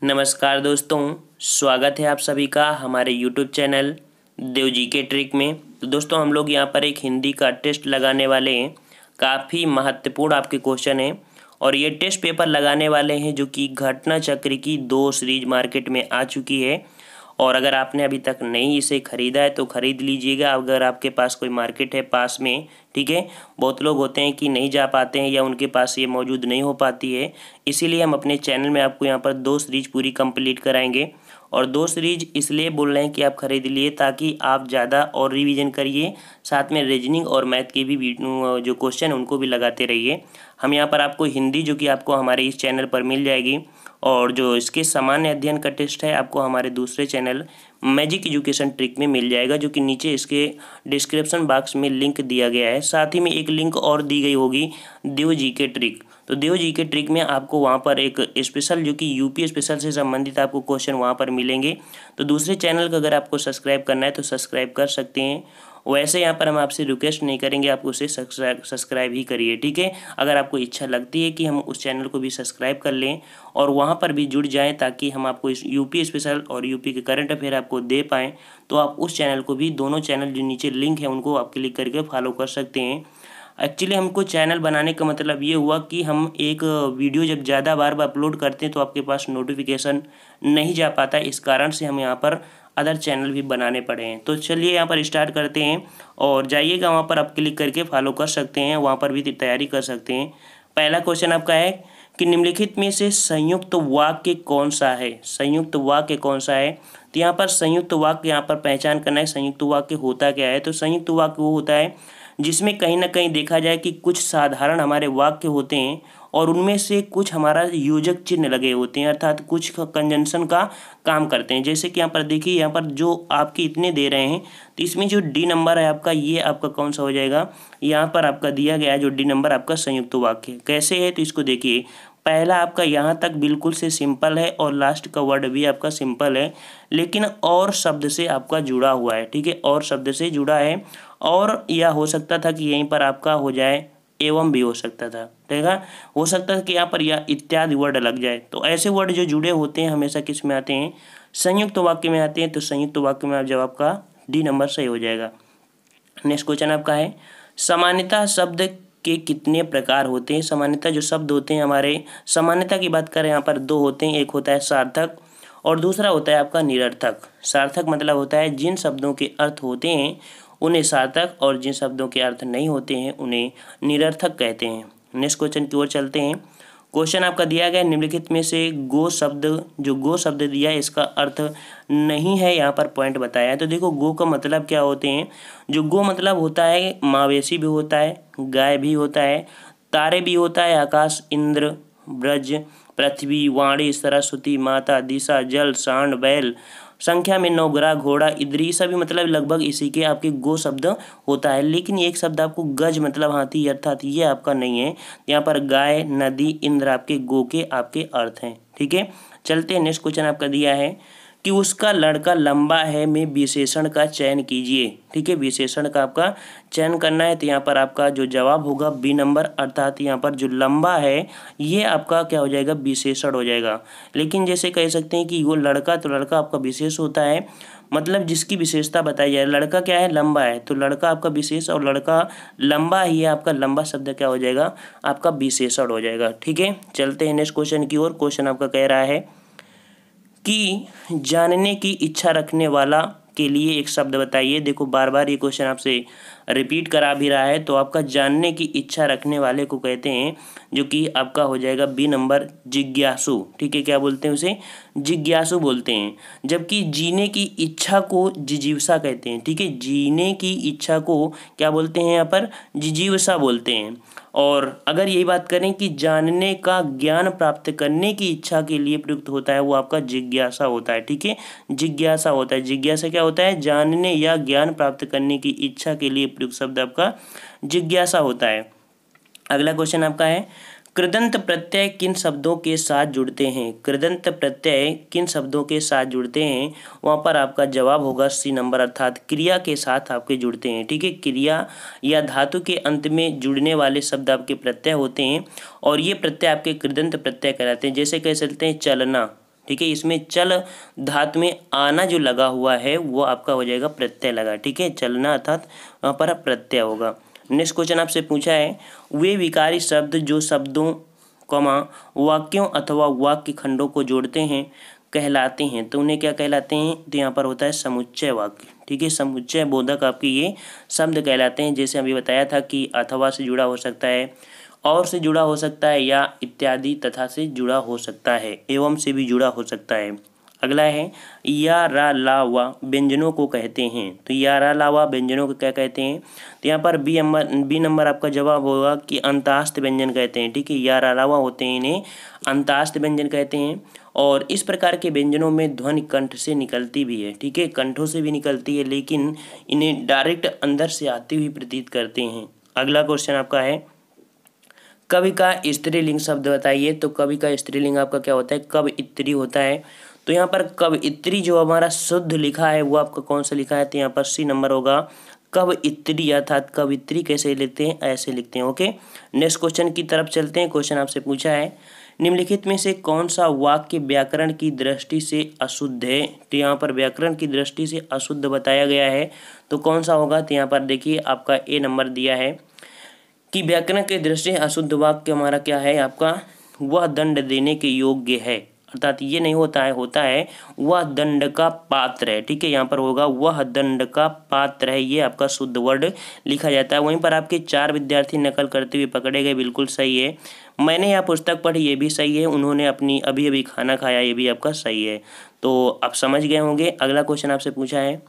नमस्कार दोस्तों, स्वागत है आप सभी का हमारे यूट्यूब चैनल देव जी के ट्रिक में। तो दोस्तों हम लोग यहाँ पर एक हिंदी का टेस्ट लगाने वाले हैं। काफ़ी महत्वपूर्ण आपके क्वेश्चन हैं और ये टेस्ट पेपर लगाने वाले हैं जो कि घटना चक्र की 2 सीरीज मार्केट में आ चुकी है। और अगर आपने अभी तक नहीं इसे ख़रीदा है तो ख़रीद लीजिएगा अगर आपके पास कोई मार्केट है पास में। ठीक है, बहुत लोग होते हैं कि नहीं जा पाते हैं या उनके पास ये मौजूद नहीं हो पाती है, इसीलिए हम अपने चैनल में आपको यहाँ पर 2 सीरीज पूरी कंप्लीट कराएंगे। और 2 सीरीज इसलिए बोल रहे हैं कि आप ख़रीद लिए ताकि आप ज़्यादा और रिवीजन करिए, साथ में रीजनिंग और मैथ के भी जो क्वेश्चन उनको भी लगाते रहिए। हम यहाँ पर आपको हिंदी जो कि आपको हमारे इस चैनल पर मिल जाएगी, और जो इसके सामान्य अध्ययन का टेस्ट है आपको हमारे दूसरे चैनल मैजिक एजुकेशन ट्रिक में मिल जाएगा, जो कि नीचे इसके डिस्क्रिप्शन बॉक्स में लिंक दिया गया है। साथ ही में एक लिंक और दी गई होगी देव जी के ट्रिक। तो देव जी के ट्रिक में आपको वहाँ पर एक स्पेशल जो कि यूपी स्पेशल से संबंधित आपको क्वेश्चन वहाँ पर मिलेंगे। तो दूसरे चैनल को अगर आपको सब्सक्राइब करना है तो सब्सक्राइब कर सकते हैं। वैसे यहाँ पर हम आपसे रिक्वेस्ट नहीं करेंगे, आप उसे सब्सक्राइब ही करिए। ठीक है, अगर आपको इच्छा लगती है कि हम उस चैनल को भी सब्सक्राइब कर लें और वहाँ पर भी जुड़ जाएं ताकि हम आपको इस यूपी स्पेशल और यूपी के करंट अफेयर आपको दे पाएँ, तो आप उस चैनल को भी, दोनों चैनल जो नीचे लिंक है उनको आप क्लिक करके फॉलो कर सकते हैं। एक्चुअली हमको चैनल बनाने का मतलब ये हुआ कि हम एक वीडियो जब ज़्यादा बार अपलोड करते हैं तो आपके पास नोटिफिकेशन नहीं जा पाता, इस कारण से हम यहाँ पर अदर चैनल भी बनाने पड़े हैं। तो चलिए यहाँ पर स्टार्ट करते हैं और जाइएगा वहाँ पर आप क्लिक करके फॉलो कर सकते हैं, वहाँ पर भी तैयारी कर सकते हैं। पहला क्वेश्चन आपका है कि निम्नलिखित में से संयुक्त वाक्य कौन सा है। संयुक्त वाक्य कौन सा है, तो यहाँ पर संयुक्त वाक्य यहाँ पर पहचान करना है। संयुक्त वाक्य होता क्या है, तो संयुक्त वाक्य वो होता है जिसमें कहीं ना कहीं देखा जाए कि कुछ साधारण हमारे वाक्य होते हैं और उनमें से कुछ हमारा योजक चिन्ह लगे होते हैं, अर्थात कुछ कंजंक्शन का काम करते हैं। जैसे कि यहाँ पर देखिए, यहाँ पर जो आपके इतने दे रहे हैं तो इसमें जो डी नंबर है आपका, ये आपका कौन सा हो जाएगा, यहाँ पर आपका दिया गया है जो डी नंबर आपका संयुक्त वाक्य कैसे है। तो इसको देखिए, पहला आपका यहाँ तक बिल्कुल से सिंपल है और लास्ट का वर्ड भी आपका सिंपल है, लेकिन और शब्द से आपका जुड़ा हुआ है। ठीक है, और शब्द से जुड़ा है, और यह हो सकता था कि यहीं पर आपका हो जाए एवं भी हो सकता था। ठीक है, हो सकता है कि यहाँ पर या इत्यादि वर्ड लग जाए। तो ऐसे वर्ड जो जुड़े होते हैं हमेशा किस में आते हैं, संयुक्त वाक्य में आते हैं। तो संयुक्त वाक्य में आप जब आपका डी नंबर सही हो जाएगा। नेक्स्ट क्वेश्चन आपका है, सामान्यतः शब्द के कितने प्रकार होते हैं। सामान्यतः जो शब्द होते हैं हमारे, सामान्यतः की बात करें यहाँ पर 2 होते हैं, एक होता है सार्थक और दूसरा होता है आपका निरर्थक। सार्थक मतलब होता है जिन शब्दों के अर्थ होते हैं उन्हें सार्थक, और जिन शब्दों के अर्थ नहीं होते हैं उन्हें निरर्थक कहते हैं। नेक्स्ट क्वेश्चन की ओर चलते हैं। क्वेश्चन आपका दिया गया, निम्नलिखित में से गो शब्द, जो गो शब्द दिया है इसका अर्थ नहीं है, यहाँ पर पॉइंट बताया है। तो देखो, गो का मतलब क्या होते हैं, जो गो मतलब होता है मवेशी भी होता है, गाय भी होता है, तारे भी होता है, आकाश, इंद्र, ब्रज, पृथ्वी, वाणी, सरस्वती माता, दिशा, जल, सांड, बैल, संख्या में नौगरा, घोड़ा, इद्री, सभी मतलब लगभग इसी के आपके गो शब्द होता है। लेकिन एक शब्द आपको गज मतलब हाथी, अर्थात ये आपका नहीं है। यहाँ पर गाय, नदी, इंद्र आपके गो के आपके अर्थ हैं। ठीक है, चलते हैं। नेक्स्ट क्वेश्चन आपका दिया है कि उसका लड़का लंबा है में विशेषण का चयन कीजिए। ठीक है, विशेषण का आपका चयन करना है। तो यहाँ पर आपका जो जवाब होगा बी नंबर, अर्थात यहाँ पर जो लंबा है ये आपका क्या हो जाएगा, विशेषण हो जाएगा। लेकिन जैसे कह सकते हैं कि वो लड़का, तो लड़का आपका विशेष होता है, मतलब जिसकी विशेषता बताई जाए। लड़का क्या है, लंबा है, तो लड़का आपका विशेष, और लड़का लंबा ही है आपका लंबा शब्द क्या हो जाएगा, आपका विशेषण हो जाएगा। ठीक है, चलते हैं नेक्स्ट क्वेश्चन की ओर। क्वेश्चन आपका कह रहा है कि जानने की इच्छा रखने वाला के लिए एक शब्द बताइए। देखो, बार बार ये क्वेश्चन आपसे रिपीट करा भी रहा है। तो आपका जानने की इच्छा रखने वाले को कहते हैं, जो कि आपका हो जाएगा बी नंबर, जिज्ञासु। ठीक है, क्या बोलते हैं उसे, जिज्ञासु बोलते हैं। जबकि जीने की इच्छा को जिजीविषा कहते हैं। ठीक है, जीने की इच्छा को क्या बोलते हैं यहाँ पर, जिजीविषा बोलते हैं। और अगर यही बात करें कि जानने का ज्ञान प्राप्त करने की इच्छा के लिए प्रयुक्त होता है, वो आपका जिज्ञासा होता है। ठीक है, जिज्ञासा होता है। जिज्ञासा क्या होता है, जानने या ज्ञान प्राप्त करने की इच्छा के लिए प्रयुक्त शब्द आपका जिज्ञासा होता है। अगला क्वेश्चन आपका है, कृदंत प्रत्यय किन शब्दों के साथ जुड़ते हैं। कृदंत प्रत्यय किन शब्दों के साथ जुड़ते हैं, वहाँ पर आपका जवाब होगा सी नंबर, अर्थात क्रिया के साथ आपके जुड़ते हैं। ठीक है, क्रिया या धातु के अंत में जुड़ने वाले शब्द आपके प्रत्यय होते हैं, और ये प्रत्यय आपके कृदंत प्रत्यय कहलाते हैं। जैसे कह सकते हैं चलना, ठीक है। इसमें चल धातु में आना जो लगा हुआ है वो आपका हो जाएगा प्रत्यय लगा, ठीक है। चलना अर्थात वहाँ पर प्रत्यय होगा। नेक्स्ट क्वेश्चन आपसे पूछा है, वे विकारी शब्द जो शब्दों कॉमा वाक्यों अथवा वाक्य खंडों को जोड़ते हैं कहलाते हैं, तो उन्हें क्या कहलाते हैं? तो यहाँ पर होता है समुच्चय वाक्य, ठीक है। समुच्चय बोधक आपके ये शब्द कहलाते हैं। जैसे अभी बताया था कि अथवा से जुड़ा हो सकता है, और से जुड़ा हो सकता है, या इत्यादि तथा से जुड़ा हो सकता है, एवं से भी जुड़ा हो सकता है। अगला है या रा ला वा व्यंजनों को कहते हैं, तो या रा ला वा व्यंजनों को क्या कहते हैं? तो यहाँ पर बी नंबर आपका जवाब होगा कि अंतास्त व्यंजन कहते हैं, ठीक है। या रा ला वा होते हैं, इन्हें अंतास्त व्यंजन कहते हैं। और इस प्रकार के व्यंजनों में ध्वनि कंठ से निकलती भी है, ठीक है, कंठों से भी निकलती है, लेकिन इन्हें डायरेक्ट अंदर से आती हुई प्रतीत करते हैं। अगला क्वेश्चन आपका है, कवि का स्त्रीलिंग शब्द बताइए। तो कवि का स्त्रीलिंग आपका क्या होता है? कवयित्री होता है। तो यहाँ पर कवयित्री जो हमारा शुद्ध लिखा है वो आपका कौन सा लिखा है? तो यहाँ पर सी नंबर होगा। कवयित्री अर्थात कवित्री कैसे लिखते हैं? ऐसे लिखते हैं, ओके। नेक्स्ट क्वेश्चन की तरफ चलते हैं। क्वेश्चन आपसे पूछा है, निम्नलिखित में से कौन सा वाक्य व्याकरण की दृष्टि से अशुद्ध है? तो यहाँ पर व्याकरण की दृष्टि से अशुद्ध बताया गया है, तो कौन सा होगा? तो यहाँ पर देखिए आपका ए नंबर दिया है कि व्याकरण के दृष्टि से अशुद्ध वाक्य हमारा क्या है आपका? वह दंड देने के योग्य है, अर्थात ये नहीं होता है वह दंड का पात्र है, ठीक है। यहाँ पर होगा वह दंड का पात्र है, ये आपका शुद्ध वर्ड लिखा जाता है। वहीं पर आपके 4 विद्यार्थी नकल करते हुए पकड़े गए, बिल्कुल सही है। मैंने यह पुस्तक पढ़ी, ये भी सही है। उन्होंने अपनी अभी अभी खाना खाया, ये भी आपका सही है। तो आप समझ गए होंगे। अगला क्वेश्चन आपसे पूछा है,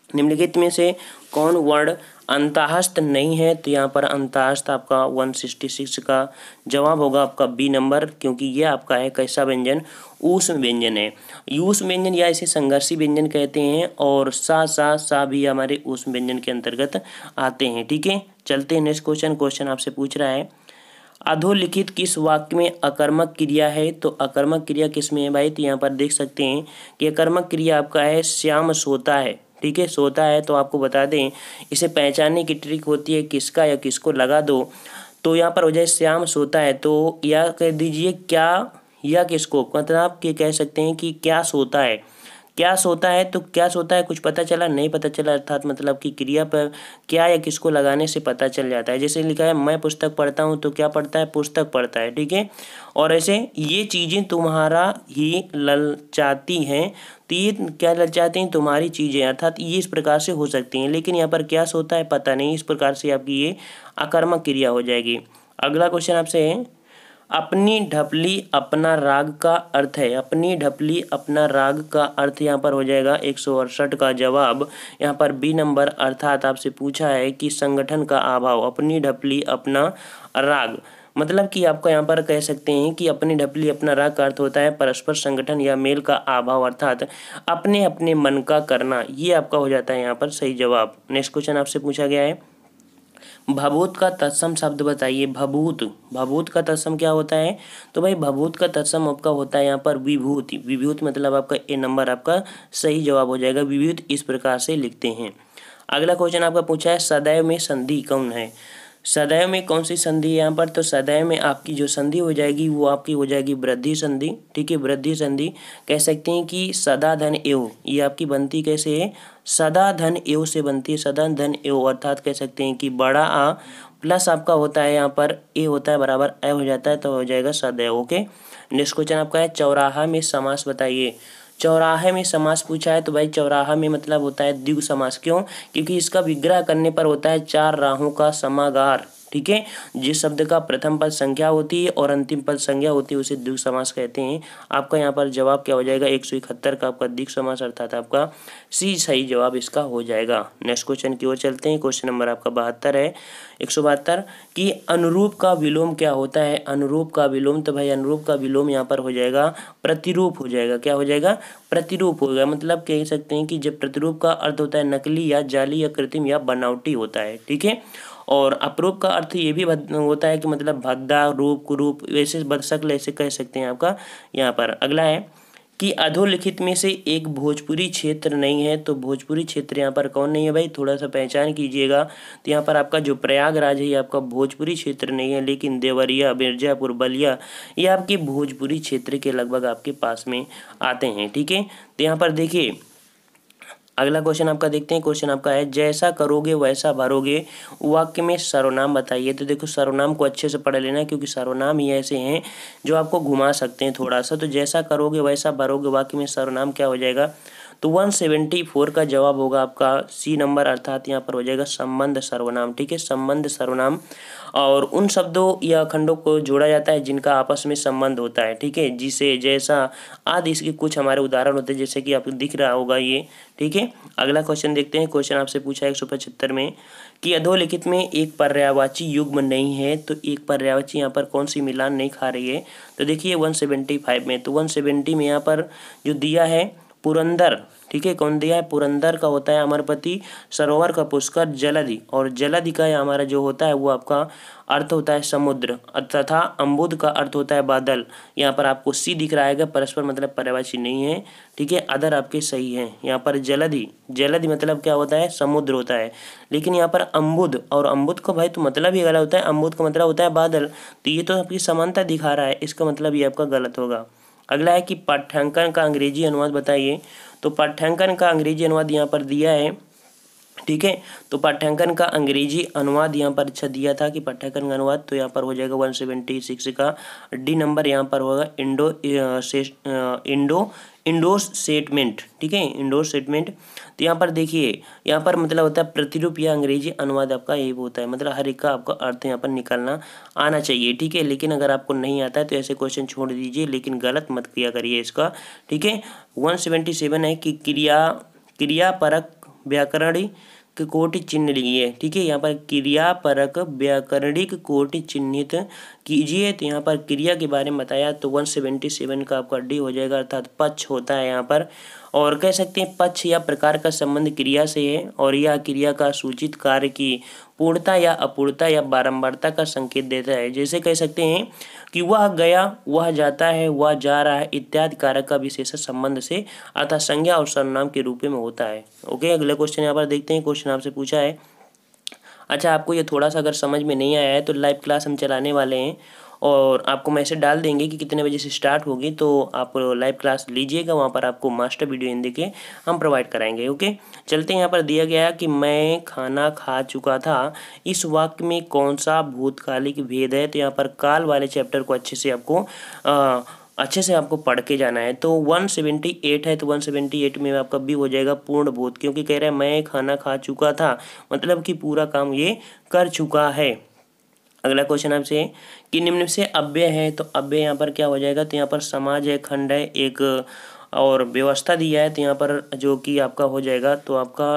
निम्नलिखित में से कौन वर्ण अंतःस्थ नहीं है? तो यहाँ पर अंतःस्थ आपका 166 का जवाब होगा आपका बी नंबर, क्योंकि ये आपका है कैसा व्यंजन? ऊष्म व्यंजन है। ऊष्म व्यंजन या इसे संघर्षी व्यंजन कहते हैं, और सा भी हमारे ऊष्म व्यंजन के अंतर्गत आते हैं, ठीक है। चलते हैं नेक्स्ट क्वेश्चन। क्वेश्चन आपसे पूछ रहा है, अधोलिखित किस वाक्य में अकर्मक क्रिया है? तो अकर्मक क्रिया किस में है भाई? तो यहाँ पर देख सकते हैं कि अकर्मक क्रिया आपका है श्याम सोता है, ठीक है, सोता है। तो आपको बता दें, इसे पहचानने की ट्रिक होती है किसका या किसको लगा दो। तो यहाँ पर हो जाए श्याम सोता है, तो या कह दीजिए क्या या किसको, मतलब आप ये कह सकते हैं कि क्या सोता है। क्या सोता है, तो क्या सोता है कुछ पता चला? नहीं पता चला, अर्थात मतलब कि क्रिया पर क्या या किसको लगाने से पता चल जाता है। जैसे लिखा है मैं पुस्तक पढ़ता हूँ, तो क्या पढ़ता है? पुस्तक पढ़ता है, ठीक है। और ऐसे ये चीज़ें तुम्हारा ही ललचाती हैं, तो ये क्या ललचाती हैं? तुम्हारी चीज़ें, अर्थात ये इस प्रकार से हो सकती हैं। लेकिन यहाँ पर क्या सोता है पता नहीं, इस प्रकार से आपकी ये आकर्मक क्रिया हो जाएगी। अगला क्वेश्चन आपसे है, अपनी ढपली अपना राग का अर्थ है। अपनी ढपली अपना राग का अर्थ यहाँ पर हो जाएगा 168 का जवाब यहाँ पर बी नंबर, अर्थात आपसे पूछा है कि संगठन का अभाव। अपनी ढपली अपना राग मतलब कि आपका यहाँ पर कह सकते हैं कि अपनी ढपली अपना राग का अर्थ होता है परस्पर संगठन या मेल का अभाव, अर्थात अपने अपने मन का करना। ये आपका हो जाता है यहाँ पर सही जवाब। नेक्स्ट क्वेश्चन आपसे पूछा गया है, भभूत का तत्सम शब्द बताइए। भभूत का तत्सम क्या होता है? तो भाई भभूत का तत्सम आपका होता है यहाँ पर विभूति। विभूति मतलब आपका ए नंबर आपका सही जवाब हो जाएगा। विभूत इस प्रकार से लिखते हैं। अगला क्वेश्चन आपका पूछा है, सदैव में संधि कौन है? सदैव में कौन सी संधि है यहाँ पर? तो सदैव में आपकी जो संधि हो जाएगी वो आपकी हो जाएगी वृद्धि संधि, ठीक है। वृद्धि संधि कह सकते हैं कि सदा धन एव, ये आपकी बनती कैसे है? सदा धन एव से बनती है, सदा धन एव, अर्थात कह सकते हैं कि बड़ा आ प्लस आपका होता है यहाँ पर ए होता है बराबर ए हो जाता है, तो हो जाएगा सदैव, ओके। नेक्स्ट क्वेश्चन आपका है, चौराहा में समास बताइए। चौराहे में समास पूछा है, तो भाई चौराहा में मतलब होता है द्विगु समास। क्यों? क्योंकि इसका विग्रह करने पर होता है 4 राहों का समागार, ठीक है। जिस शब्द का प्रथम पद संख्या होती है और अंतिम पद संज्ञा होती है उसे द्विगु समास कहते हैं। आपका यहाँ पर जवाब क्या हो जाएगा? 171 का आपका द्विगु समास, अर्थात आपका सी सही जवाब इसका हो जाएगा। नेक्स्ट क्वेश्चन की ओर चलते हैं। क्वेश्चन नंबर आपका 72 है, 172 कि अनुरूप का विलोम क्या होता है? अनुरूप का विलोम, तो भाई अनुरूप का विलोम यहाँ पर हो जाएगा प्रतिरूप हो जाएगा। क्या हो जाएगा? प्रतिरूप होगा। मतलब कह सकते हैं कि जब प्रतिरूप का अर्थ होता है नकली या जाली या कृत्रिम या बनावटी होता है, ठीक है। और अपरूप का अर्थ ये भी होता है कि मतलब भद्दा रूप कुरूप, वैसे बदशक्ल ऐसे कह सकते हैं आपका यहाँ पर। अगला है कि अधोलिखित में से एक भोजपुरी क्षेत्र नहीं है। तो भोजपुरी क्षेत्र यहाँ पर कौन नहीं है भाई, थोड़ा सा पहचान कीजिएगा। तो यहाँ पर आपका जो प्रयागराज है ये आपका भोजपुरी क्षेत्र नहीं है, लेकिन देवरिया, मिर्जापुर, बलिया ये आपके भोजपुरी क्षेत्र के लगभग आपके पास में आते हैं। ठीक है, तो यहाँ पर देखिए अगला क्वेश्चन आपका देखते हैं। क्वेश्चन आपका है जैसा करोगे वैसा भरोगे, वाक्य में सर्वनाम बताइए। तो देखो सर्वनाम को अच्छे से पढ़ लेना, क्योंकि सर्वनाम ही ऐसे हैं जो आपको घुमा सकते हैं थोड़ा सा। तो जैसा करोगे वैसा भरोगे, वाक्य में सर्वनाम क्या हो जाएगा, तो 174 का जवाब होगा आपका सी नंबर, अर्थात यहाँ पर हो जाएगा संबंध सर्वनाम। ठीक है, संबंध सर्वनाम और उन शब्दों या खंडों को जोड़ा जाता है जिनका आपस में संबंध होता है। ठीक है, जिसे, जैसा आदि इसके कुछ हमारे उदाहरण होते हैं, जैसे कि आपको दिख रहा होगा ये। ठीक है, अगला क्वेश्चन देखते हैं। क्वेश्चन आपसे पूछा है 175 में कि अधोलिखित में एक पर्यायवाची युग्म नहीं है। तो एक पर्यायवाची यहाँ पर कौन सी मिलान नहीं खा रही है, तो देखिए 175 में, तो 170 में यहाँ पर जो दिया है पुरंदर। ठीक है, कौन दिया है, पुरंदर का होता है अमरपति, सरोवर का पुष्कर, जलधि, और जलधि का हमारा जो होता है वो आपका अर्थ होता है समुद्र, तथा अम्बुद का अर्थ होता है बादल। यहाँ पर आपको सी दिख रहा है, परस्पर मतलब पर्यायवाची नहीं है। ठीक है, अदर आपके सही है। यहाँ पर जलधि, जलधि मतलब क्या होता है, समुद्र होता है, लेकिन यहाँ पर अम्बुद, और अम्बुद का भाई तो मतलब ही गलत होता है, अम्बुद का मतलब होता है बादल। तो ये तो आपकी समानता दिखा रहा है, इसका मतलब ये आपका गलत होगा। अगला है कि पाठ्यांकन का अंग्रेजी अनुवाद बताइए। तो पाठ्यांकन का अंग्रेजी अनुवाद यहाँ पर दिया है। ठीक है, तो पाठ्यांकन का अंग्रेजी अनुवाद यहाँ पर अच्छा दिया था कि पाठ्यांकन का अनुवाद, तो यहाँ पर हो जाएगा 176 का डी नंबर यहाँ पर होगा इंडोर स्टेटमेंट। ठीक है, इंडोर स्टेटमेंट। तो यहाँ पर देखिए, यहाँ पर मतलब होता है प्रतिरूप या अंग्रेजी अनुवाद आपका ये होता है, मतलब हर एक का आपका अर्थ यहाँ पर निकालना आना चाहिए। ठीक है, लेकिन अगर आपको नहीं आता है तो ऐसे क्वेश्चन छोड़ दीजिए, लेकिन गलत मत किया करिए इसका। ठीक है, 177 है कि क्रियापरक व्याकरणिक कोटि चिन्ह लिखिए। ठीक है, यहाँ पर क्रियापरक व्याकरणिक कोटि चिन्हित कीजिए। तो यहाँ पर क्रिया के बारे में बताया, तो 177 का आपका डी हो जाएगा, अर्थात पक्ष होता है यहाँ पर। और कह सकते हैं पक्ष या प्रकार का संबंध क्रिया से है, और यह क्रिया का सूचित कार्य की पूर्णता या अपूर्णता या बारंबारता का संकेत देता है। जैसे कह सकते हैं कि वह गया, वह जाता है, वह जा रहा है इत्यादि कारक का विशेष संबंध से अर्थात संज्ञा और सर्वनाम के रूप में होता है। ओके, अगला क्वेश्चन यहाँ पर देखते हैं। क्वेश्चन आपसे पूछा है, अच्छा आपको ये थोड़ा सा अगर समझ में नहीं आया है तो लाइव क्लास हम चलाने वाले हैं, और आपको मैसेज डाल देंगे कि कितने बजे से स्टार्ट होगी, तो आप लाइव क्लास लीजिएगा, वहाँ पर आपको मास्टर वीडियो हिंदी के हम प्रोवाइड कराएंगे। ओके, चलते हैं। यहाँ पर दिया गया है कि मैं खाना खा चुका था, इस वाक्य में कौन सा भूतकालिक भेद है। तो यहाँ पर काल वाले चैप्टर को अच्छे से आपको पढ़ के जाना है। तो 178 है, तो 178 में आपका बी हो जाएगा पूर्ण भूत, क्योंकि कह रहा है मैं खाना खा चुका था, मतलब कि पूरा काम ये कर चुका है। अगला क्वेश्चन आपसे कि निम्न से अव्यय है, तो अव्यय यहाँ पर क्या हो जाएगा, तो यहाँ पर समाज है, खंड है, एक और व्यवस्था दिया है, तो यहाँ पर जो कि आपका हो जाएगा, तो आपका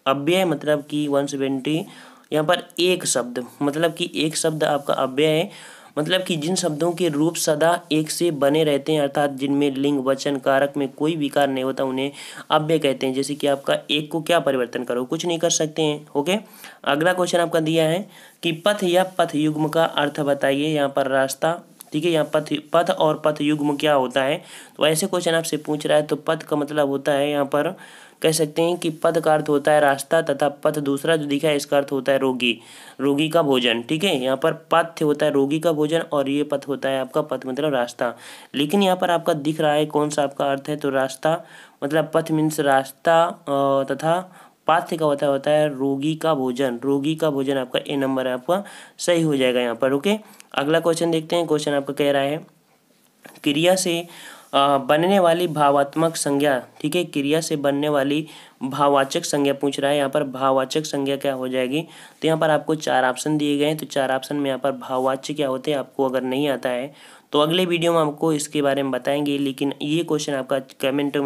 अव्यय मतलब कि 170 यहाँ पर एक शब्द, मतलब कि एक शब्द आपका अव्यय है, मतलब कि जिन शब्दों के रूप सदा एक से बने रहते हैं, अर्थात जिनमें लिंग वचन कारक में कोई विकार नहीं होता, उन्हें अव्यय कहते हैं। जैसे कि आपका एक को क्या परिवर्तन करो, कुछ नहीं कर सकते हैं। ओके, अगला क्वेश्चन आपका दिया है कि पथ या पथ युग्म का अर्थ बताइए। यहाँ पर रास्ता, ठीक है, यहाँ पथ और पथ युग्म क्या होता है, तो ऐसे क्वेश्चन आपसे पूछ रहा है। तो पथ का मतलब होता है, यहाँ पर कह सकते हैं कि पथ का अर्थ होता है रास्ता, तथा पथ दूसरा जो दिखा है इसका अर्थ होता है रोगी, रोगी का भोजन। ठीक है, यहाँ पर पथ होता है रोगी का भोजन, और ये पथ होता है आपका, पथ मतलब रास्ता। लेकिन यहाँ पर आपका दिख रहा है कौन सा आपका अर्थ है, तो रास्ता मतलब पथ मीन्स रास्ता, तथा पाथ्य का होता है रोगी का भोजन। रोगी का भोजन आपका ए नंबर है, आपका सही हो जाएगा यहाँ पर। ओके, अगला क्वेश्चन देखते हैं। क्वेश्चन आपका कह रहा है क्रिया से बनने वाली भावात्मक संज्ञा। ठीक है, क्रिया से बनने वाली भाववाचक संज्ञा पूछ रहा है। यहाँ पर भाववाचक संज्ञा क्या हो जाएगी, तो यहाँ पर आपको 4 ऑप्शन दिए गए हैं। तो 4 ऑप्शन में यहाँ पर भाववाच्य क्या होते हैं, आपको अगर नहीं आता है तो अगले वीडियो में आपको इसके बारे में बताएंगे। लेकिन ये क्वेश्चन आपका कमेंट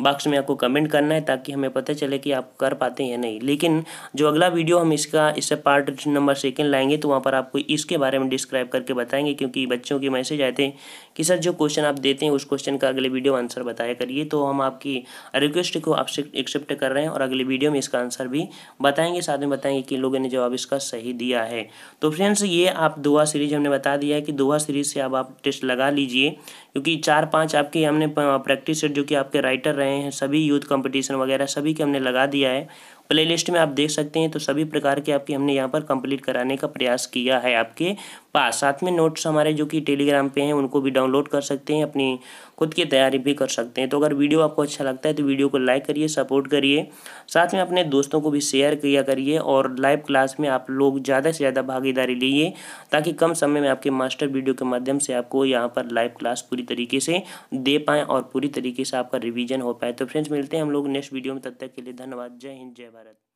बॉक्स में आपको कमेंट करना है, ताकि हमें पता चले कि आप कर पाते हैं या नहीं। लेकिन जो अगला वीडियो हम इससे पार्ट नंबर 2 लाएंगे, तो वहाँ पर आपको इसके बारे में डिस्क्राइब करके बताएंगे, क्योंकि बच्चों के मैसेज आए थे कि सर जो क्वेश्चन आप देते हैं उस क्वेश्चन का अगले वीडियो आंसर बताया करिए। तो हम आपकी रिक्वेस्ट को आपसे एक्सेप्ट कर रहे हैं और अगले वीडियो में इसका आंसर भी बताएंगे, साथ में बताएंगे कि लोगों ने जवाब इसका सही दिया है। तो फ्रेंड्स ये आप दोहा सीरीज हमने बता दिया है कि दोहा सीरीज से अब आप टेस्ट लगा लीजिए, क्योंकि 4-5 आपके हमने प्रैक्टिस सेट जो कि आपके राइटर रहे हैं सभी यूथ कंपटीशन वगैरह सभी के हमने लगा दिया है। प्लेलिस्ट में आप देख सकते हैं, तो सभी प्रकार के आपके हमने यहाँ पर कंप्लीट कराने का प्रयास किया है आपके पास। साथ में नोट्स हमारे जो कि टेलीग्राम पे हैं उनको भी डाउनलोड कर सकते हैं, अपनी खुद की तैयारी भी कर सकते हैं। तो अगर वीडियो आपको अच्छा लगता है तो वीडियो को लाइक करिए, सपोर्ट करिए, साथ में अपने दोस्तों को भी शेयर किया करिए और लाइव क्लास में आप लोग ज़्यादा से ज़्यादा भागीदारी लीजिए, ताकि कम समय में आपके मास्टर वीडियो के माध्यम से आपको यहाँ पर लाइव क्लास पूरी तरीके से दे पाएँ और पूरी तरीके से आपका रिवीजन हो पाए। तो फ्रेंड्स मिलते हैं हम लोग नेक्स्ट वीडियो में, तब तक के लिए धन्यवाद। जय हिंद, जय भारत।